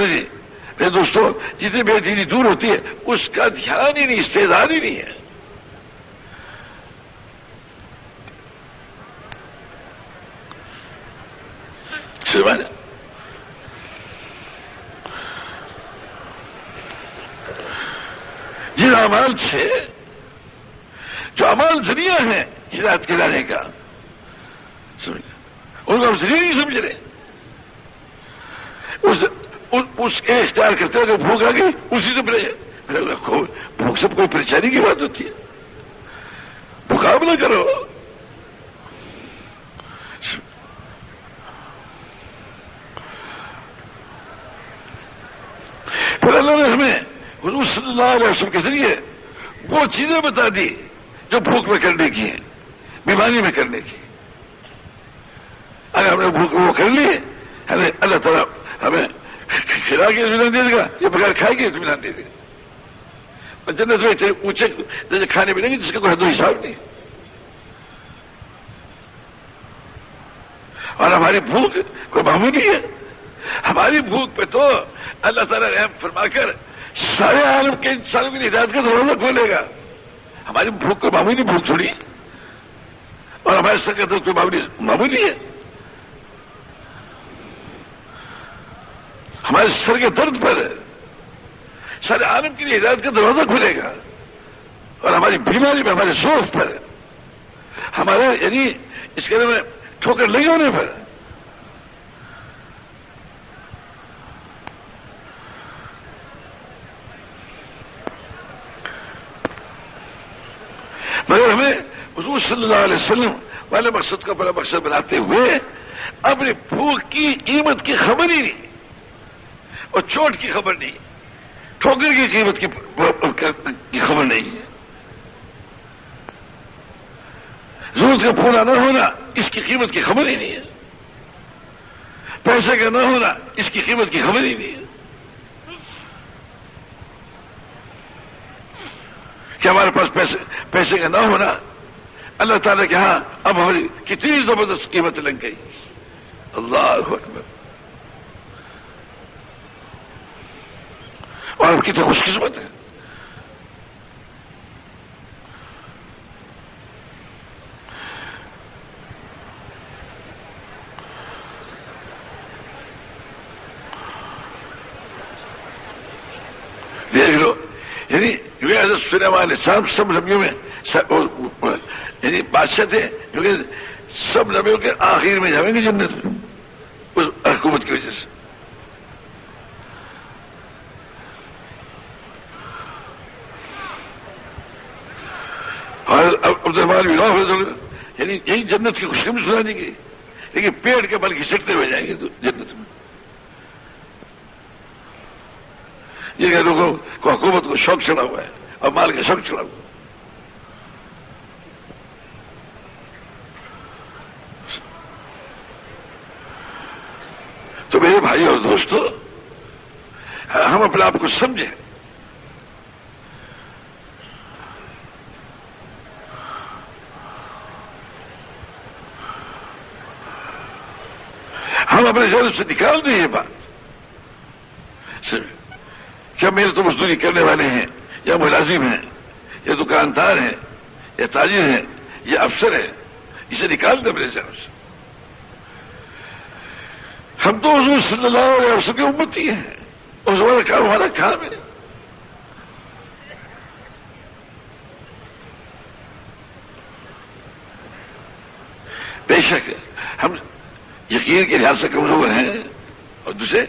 جی میرے دوستوں جتنی بے دینی دور ہوتی ہے اس کا دھیان ہی نہیں، استعداد ہی نہیں ہے. جن اعمال سے جو اعمال ذریعہ ہیں ہدایت کے لانے کا، ان کو ہم ذریعہ نہیں سمجھ رہے. اس کے اختیار کرتے ہوئے بھوک آ گئی اسی سے بھوک سب کوئی پریشانی کی بات ہوتی ہے. مقابلہ کرو. پھر اللہ نے ہمیں حضور صلی اللہ علیہ وسلم کے ذریعے وہ چیزیں بتا دی جو بھوک میں کرنے کی ہیں، بیماری میں کرنے کی. اگر ہم نے بھوک وہ کر لی ہمیں اللہ تعالیٰ ہمیں کھلا کے اطمینان دے دے گا، یا بغیر کھائے کے اطمینان دے دے گا. اور جنت میں اونچے جیسے کھانے ملیں گے جس کا کوئی حد و حساب نہیں. اور ہماری بھوک کوئی معمولی ہے. ہماری بھوک پہ تو اللہ تعالیٰ رحم فرما کر سارے عالم کے انسانوں کی ہدایت کا دروازہ کھولے گا. ہماری بھوک کوئی معمولی بھوک چھوڑی، اور ہمارے سر کا درد کوئی معمولی ہے. ہمارے سر کے درد پر سارے عالم کے لیے ہدایت کا دروازہ کھلے گا. اور ہماری بیماری میں، ہمارے ذوق پر، ہمارے یعنی اس کے میں ٹھوکر لگے ہونے پر مگر ہمیں حضور صلی اللہ علیہ وسلم والے مقصد کو بڑا مقصد بناتے ہوئے اپنی بھوک کی قیمت کی خبر ہی نہیں، اور چوٹ کی خبر نہیں، ٹھوکر کی قیمت کی خبر نہیں ہے. ضرورت کا پورا نہ ہونا اس کی قیمت کی خبر ہی نہیں ہے. پیسے کا نہ ہونا اس کی قیمت کی خبر ہی نہیں ہے. کہ ہمارے پاس پیسے کا نہ ہونا اللہ تعالیٰ کے ہاں اب ہماری کتنی زبردست قیمت لگ گئی. اللہ اکبر. اور ہم کتنے خوش قسمت ہیں. دیکھ لو یعنی حضرت سلیمان علیہ السلام سب نبیوں میں یعنی بادشاہ تھے، کیونکہ سب نبیوں کے آخر میں جائیں گے جنت میں اس حکومت کی وجہ سے. اور عبد الرحمان بن عوف یعنی یہی جنت کی خوشخبری سنا دی گئی، لیکن پیڑ کے بل گھسٹتے ہوئے جائیں گے جنت میں. جن کے لوگوں کو حکومت کو شوق چڑھا ہوا ہے اور مال کا شوق چڑھا ہوا. تو میرے بھائی اور دوستو، ہم اپنے آپ کو سمجھیں. ہم اپنے ذہن سے نکال دیں یہ بات کیا میرے تو مزدوری کرنے والے ہیں، یا ملازم ہیں، یا دکاندار ہیں، یا تاجر ہیں، یا افسر ہیں، اسے نکال دیں میرے ذہن سے. ہم تو حضور صلی اللہ علیہ وسلم کی امتی ہیں، اور ہمارا کام ہے. بے شک ہم یقین کے لحاظ سے کمزور ہیں، اور دوسرے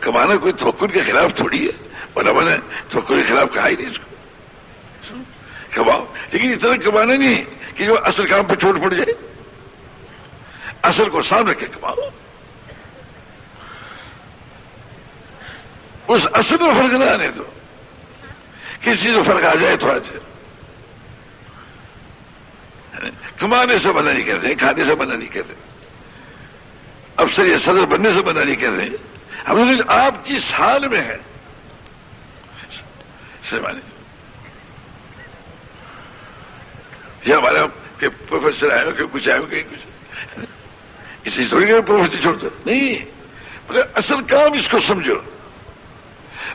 کمانا کوئی توکل کے خلاف تھوڑی ہے، اور ہم نے توکل کے خلاف کہا ہی نہیں اس کو. کماؤ، لیکن اتنا کمانا نہیں کہ جو اصل کام پہ چھوٹ پڑ جائے. اصل کو سامنے رکھ کے کماؤ. اس اصل میں فرق نہ آنے دو. کسی چیز میں فرق آ جائے تو آ جائے. کمانے سے منع نہیں کر رہے، کھانے سے منع نہیں کر رہے، افسر یا صدر بننے سے منع نہیں کر رہے. ہم لوگ آپ جس حال میں ہیں یا ہمارا کہ پروفیسر آئے ہو کہ کچھ آئے ہو کہ کچھ اسی تھوڑی کہ پروفیسر چھوڑ دو نہیں، مگر اصل کام اس کو سمجھو.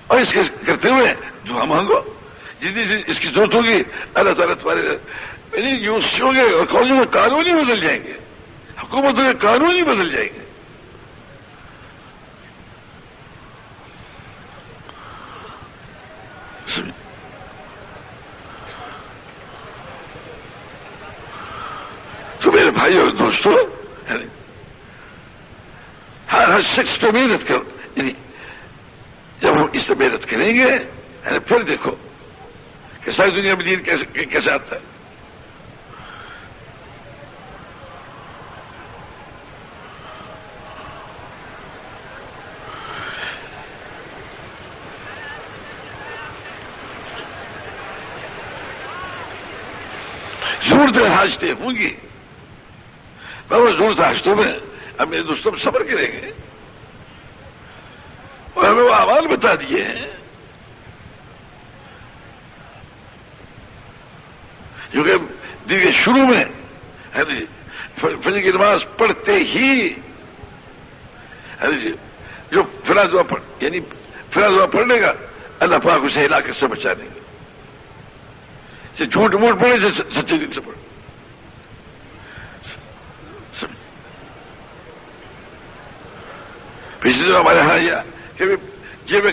اور اس کے کرتے ہوئے دعا مانگو، جتنی اس کی ضرورت ہوگی اللہ تعالیٰ تمہارے یعنی یونیورسٹیوں کے اور کالجوں کے قانون ہی بدل جائیں گے، حکومتوں کے قانون ہی بدل جائیں گے. تو میرے بھائی اور دوستوں، ہر شخص پہ محنت کرو. یعنی جب ہم اس پہ محنت کریں گے پھر دیکھو کہ ساری دنیا میں دین کیسے آتا ہے. ضرورتیں حاجتیں ہوں گی، بابا ضرورت حاجتوں میں اب میرے دوستوں میں صبر کریں گے اور ہمیں وہ اعمال بتا دیے ہیں جو کہ دن کے شروع میں فجر کی نماز پڑھتے ہی جو فلاں دعا یعنی فلاں دعا پڑھنے کا اللہ پاک اسے علاقے سے بچا دیں گے. جھوٹ موٹ پڑے سے سچے دل سے پڑھے. پچھلے دن ہمارے یہاں یا کہ جیبیں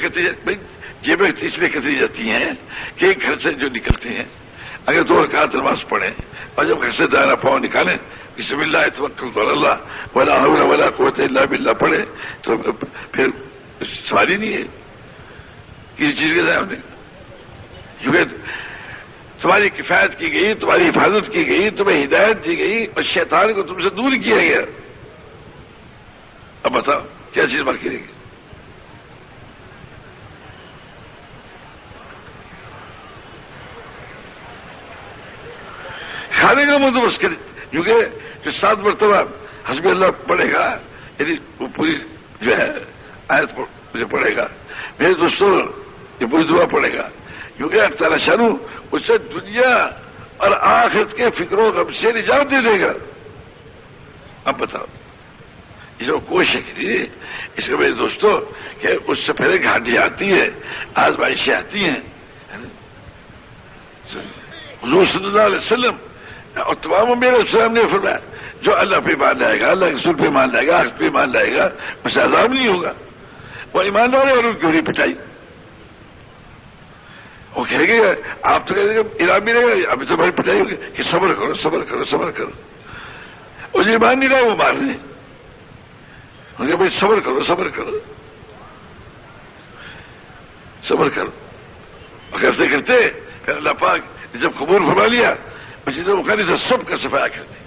اس لیے کتری جاتی ہیں کہ ایک گھر سے جو نکلتے ہیں اگر 2 رکعت نماز پڑھیں اور جب گھر سے دائرہ پاؤں نکالیں بسم اللہ توکلت علی اللہ ولا حول ولا قوت الا باللہ پڑھیں تو پھر سواری نہیں ہے کسی چیز کے ضائع ہونے کا. کیونکہ تمہاری کفایت کی گئی، تمہاری حفاظت کی گئی، تمہیں ہدایت دی گئی اور شیطان کو تم سے دور کیا گیا. اب بتاؤ کیا چیز باقی رہے گی؟ کھانے کا بندوبست کرے، کیونکہ جو 7 مرتبہ حسب اللہ پڑھے گا یعنی وہ پوری جو ہے آیت مجھے پڑھے گا میرے دوستوں، یہ پوری دعا پڑھے گا کیونکہ اللہ تعالیٰ شانو اسے دنیا اور آخرت کے فکروں غم سے نجات دے دے گا. اب بتاؤ یہ جو کوشش کی اس کے میرے دوستوں کہ اس سے پہلے گھاٹی آتی ہے، آزمائشیں آتی ہیں. حضور صلی اللہ علیہ وسلم اور تمام میرے السلام نے فرمایا جو اللہ پہ ایمان لائے گا، اللہ کے رسول پہ ایمان لائے گا، آخرت پہ ایمان لائے گا، اسے عذاب نہیں ہوگا. وہ ایماندار ہے اور ان کی ہو رہی پٹائی. وہ کہے گے آپ تو کہتے ہیں انعام ملے گا، ابھی تو ہماری پٹائی ہوگی کہ صبر کرو صبر کرو صبر کرو. وہ جو ایمان نہیں رہا وہ مار رہے ہیں، بھائی صبر کرو صبر کرو صبر کرو. اور کرتے کرتے پھر اللہ پاک نے جب قبول فرما لیا اسی طرح وہ سے سب کا صفایا کر دی.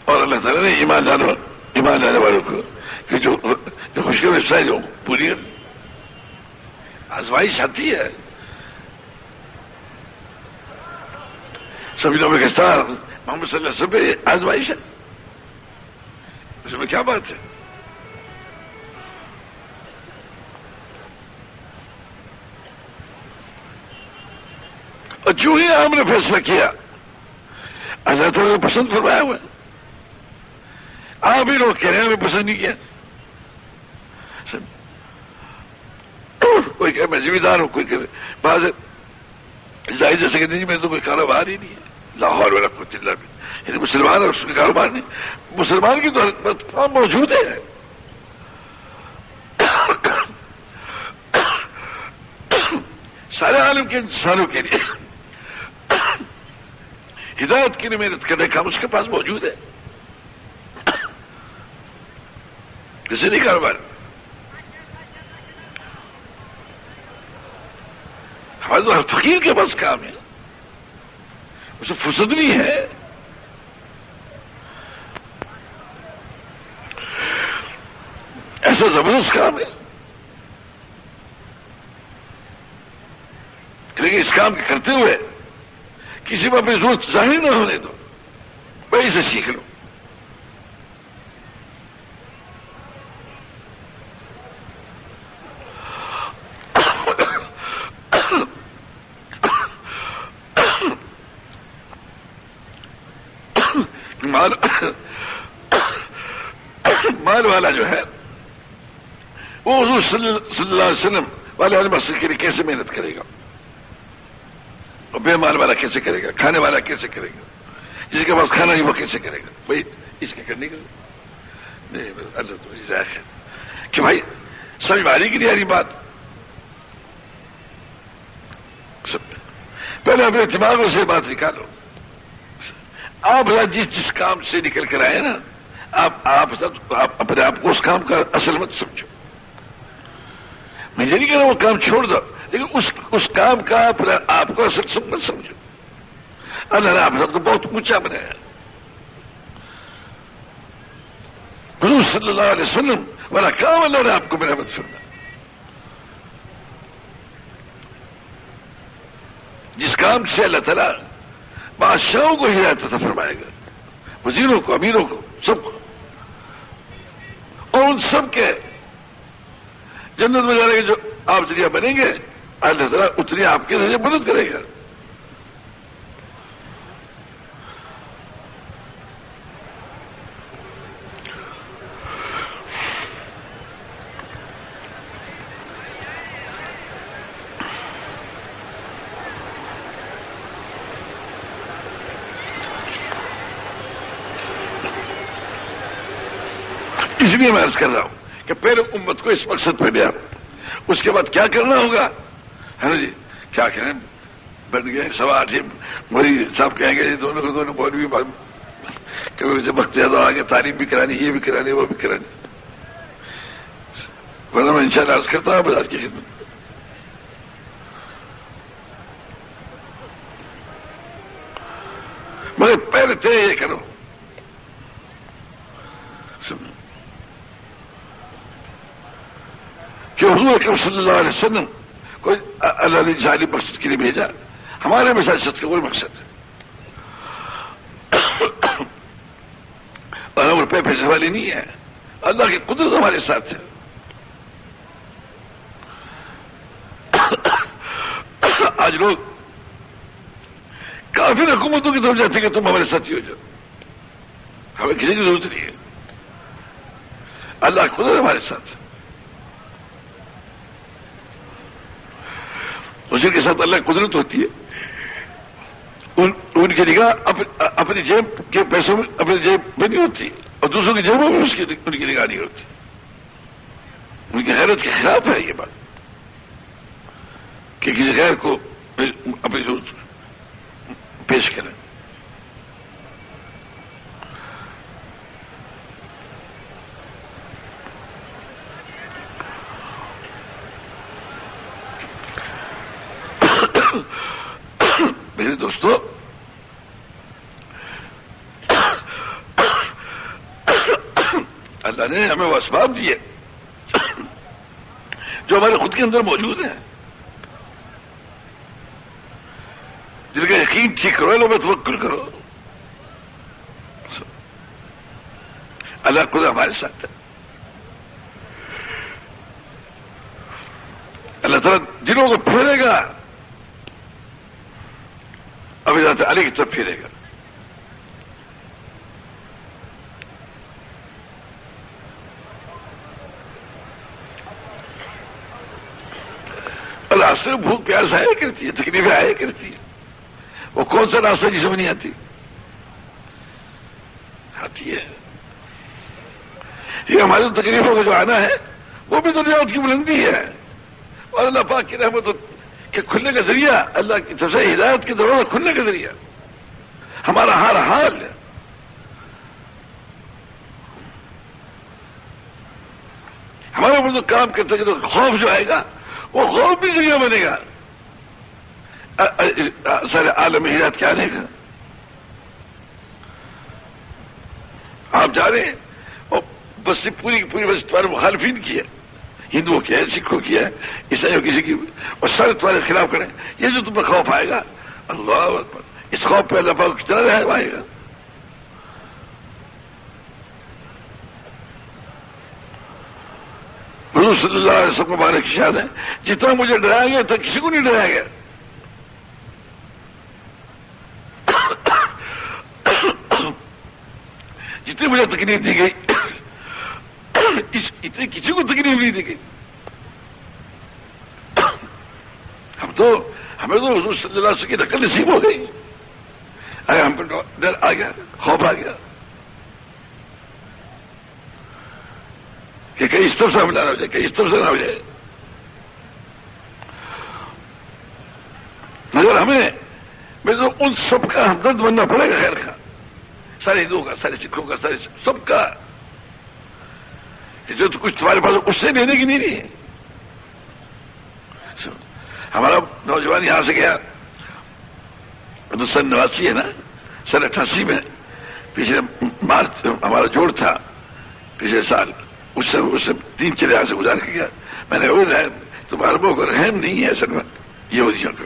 اور اللہ تعالیٰ نے ایمان لانے والوں کو کہ جو خوشخبری سائز ہو پوری آزمائش آتی ہے. سبھی لوگوں کے ساتھ محمد صلی اللہ علیہ وسلم پہ آزمائش ہے، اس میں کیا بات ہے؟ اور جو ہی ہم نے فیصلہ کیا اللہ تعالیٰ نے پسند فرمایا ہوا ہے. آپ ہی لوگ کہہ رہے ہیں ہمیں پسند نہیں کیا. کوئی کہ میں ذمہ دار ہوں، کوئی کہ بعض ظاہر جیسے کہ نہیں میں تو کوئی کاروبار ہی نہیں ہے، لاہور والا قوت الا باللہ. یعنی مسلمان اور اس کا کاروبار نہیں، مسلمان کی تو موجود ہے. سارے عالم کے انسانوں کے لیے ہدایت کے لیے محنت کرنے کا اس کے پاس موجود ہے. کسی نہیں کاروبار ہمارے تو ہر فقیر کے پاس کام ہے، اسے فرصت نہیں ہے. ایسا زبردست کام ہے لیکن اس کام کے کرتے ہوئے کسی کو اپنی ضرورت ظاہر نہ ہونے دو، وہی سے سیکھ لو. مال والا جو ہے وہ حضور صلی اللہ علیہ وسلم والے اہل مسجد کے لیے کیسے محنت کرے گا، اور بے مال والا کیسے کرے گا، کھانے والا کیسے کرے گا، جس کے پاس کھانا نہیں وہ کیسے کرے گا؟ بھائی اس کے کرنے کا نہیں، اللہ تو ظاہر ہے کہ بھائی سمجھ والی کی نہیں بات. پہلے اپنے دماغوں سے بات نکالو. آپ جس کام سے نکل کر آئے نا، آپ اپنے آپ کو اس کام کا اصل مت سمجھو. میں یہ نہیں کہہ رہا وہ کام چھوڑ دو، لیکن اس کام کا آپ کو اصل مت سمجھو. اللہ نے آپ کو بہت اونچا بنایا. حضور صلی اللہ علیہ وسلم والا کام اللہ نے آپ کو میرا مت سننا. جس کام سے اللہ تعالیٰ بادشاہوں کو ہدایت عطا فرمائے گا، وزیروں کو، امیروں کو، سب کو، اور ان سب کے جنت میں جانے کے جو آپ ذریعہ بنیں گے، اللہ تعالیٰ اتنی آپ کے ذریعے مدد کرے گا. اس لیے میں عرض کر رہا ہوں کہ پہلے امت کو اس مقصد پہ لیا، اس کے بعد کیا کرنا ہوگا ہے نا جی. کیا کہیں بن گئے سوال جی، وہی صاحب کہیں گے دونوں کو دونوں مولوی کبھی وقت زیادہ آگے تعلیم بھی کرانی، یہ بھی کرانی، وہ بھی کرانی. ورنہ میں انشاءاللہ عرض کرتا ہوں بازار کی خدمت. مگر پہلے طے یہ کرو کہ حضور اکرم صلی اللہ علیہ وسلم کوئی اللہ نے ظاہری مقصد کے لیے بھیجا، ہمارے مساجد کا کوئی مقصد ہے. اور ہم روپے پیسے والے نہیں ہیں، اللہ کی قدرت ہمارے ساتھ ہے. آج لوگ کافی حکومتوں کی طرف جاتے ہیں کہ تم ہمارے ساتھی ہو جاؤ، ہمیں کسی کی ضرورت نہیں ہے. اللہ کی قدرت ہمارے ساتھ ہے. اسی کے ساتھ اللہ کی قدرت ہوتی ہے. ان کی نگاہ اپنی جیب کے پیسوں میں، اپنی جیب میں نہیں ہوتی، اور دوسروں کی جیبوں میں ان کی نگاہ نہیں ہوتی. ان کی غیرت کے خلاف ہے یہ بات کہ کسی غیر کو اپنی ضرورت پیش کریں. میرے دوستو، اللہ نے ہمیں وہ اسباب دیے جو ہمارے خود کے اندر موجود ہیں. جن کا یقین ٹھیک کرو، لوگ توکل کرو. اللہ خود ہمارے ساتھ ہے. اللہ تعالیٰ دلوں کو پھیرے گا، ابھی ذات علی کی طرف پھیرے گا. راستے میں بھوک پیاس آیا کرتی ہے، تکلیفیں آیا کرتی ہے. وہ کون سا راستہ جسے میں نہیں آتی ہے. یہ ہماری تکلیفوں کا جو آنا ہے وہ بھی تو نعمت کی بلندی ہے، اور اللہ پاک کی رحمت کے کھلنے کا ذریعہ، اللہ کی طرف سے ہدایت کے دروازہ کھلنے کا ذریعہ ہمارا ہر حال ہے. ہمارے اوپر جو کام کرتے ہیں تو خوف جو آئے گا وہ خوف بھی ذریعہ بنے گا سارے عالم ہدایت کے آنے کا. آپ جا رہے ہیں اور بس پوری کی پوری بس تمہارے مخالفین کی ہے، ہندوؤں کی ہے، سکھوں کی ہے، عیسائیوں کسی کی، اور سارے تمہارے خلاف کریں. یہ جو تمہیں خوف آئے گا، اللہ اکبر، اس خوف پہ اللہ پاک کتنا رحم آئے گا. حضور صلی اللہ علیہ وسلم مبارک کی شان ہے، جتنا مجھے ڈرایا گیا تو کسی کو نہیں ڈرایا گیا. جتنی مجھے تکلیف دی گئی اتنی کسی کو تکلیف تبدیلی دی گئی. ہمیں تو حضور صلی اللہ علیہ وسلم کی نقل نصیب ہو گئی. اگر ہم کو ڈر آ گیا، خوف آ گیا کہ کہیں اس طرف سے حملہ نہ ہو جائے، کہیں اس طرف سے نہ ہو جائے. مگر ہمیں تو ان سب کا ہمدرد بننا پڑے گا. خیر کا سارے ہندوؤں کا، سارے سکھوں کا، سارے سب کا. جو تو کچھ تمہارے پاس اس سے لینے کی نہیں ہے. ہمارا نوجوان یہاں سے گیا تو سن 89 ہے نا، سن 88 میں پچھلے مارچ ہمارا جوڑ تھا پچھلے سال، اس سے 3-4 یہاں سے گزار کے گیا. میں نے وہ تمہارے لوگوں کو رحم نہیں ہے اصل میں یہودیوں کو.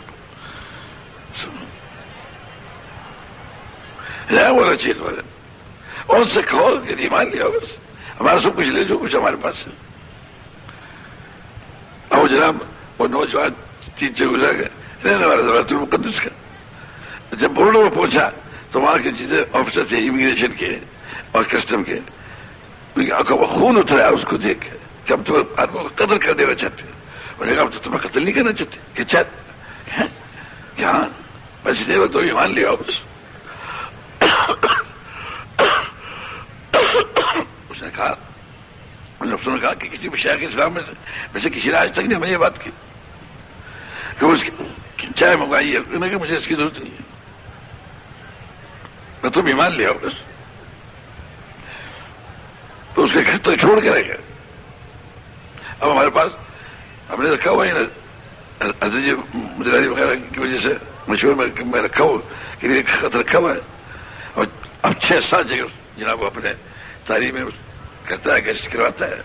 بولا چیز والے اور ان سے کہو کہ نہیں مان لیا بس ہمارا سب کچھ لے جو کچھ ہمارے پاس ہے. اور جناب وہ نوجوان 3 گزار گئے رہنے والا زبرت المقدس کا. جب بورڈر میں پہنچا تو وہاں کے چیزیں آفیسر تھے امیگریشن کے اور کسٹم کے، وہ خون اترا اس کو دیکھ کے کہ ہم تو آدمی کو قتل کر دینا چاہتے ہیں. انہوں نے کہا ہم تو تمہیں قتل نہیں کرنا چاہتے کہ چاہتے کیا بس دے وہ تو ایمان لیا بس. اس نے کہا افسر نے کہا کہ کسی مشایخ اسلام میں سے کسی نے آج تک نہیں ہمیں یہ بات کی کہ اس کی چائے منگوائی ہے. انہوں نے کہا مجھے اس کی ضرورت نہیں ہے، میں تم ایمان لیا بس. تو اس کے گھر تو چھوڑ کے رہ گئے. اب ہمارے پاس ہم نے رکھا ہوا ہے مدراری وغیرہ کی وجہ سے مشہور میں رکھا ہوا کہ خط رکھا ہوا ہے. اور اب 6-7 جگہ جناب وہ اپنے تعلیم میں کرتا ہے، کیسے کرواتا ہے.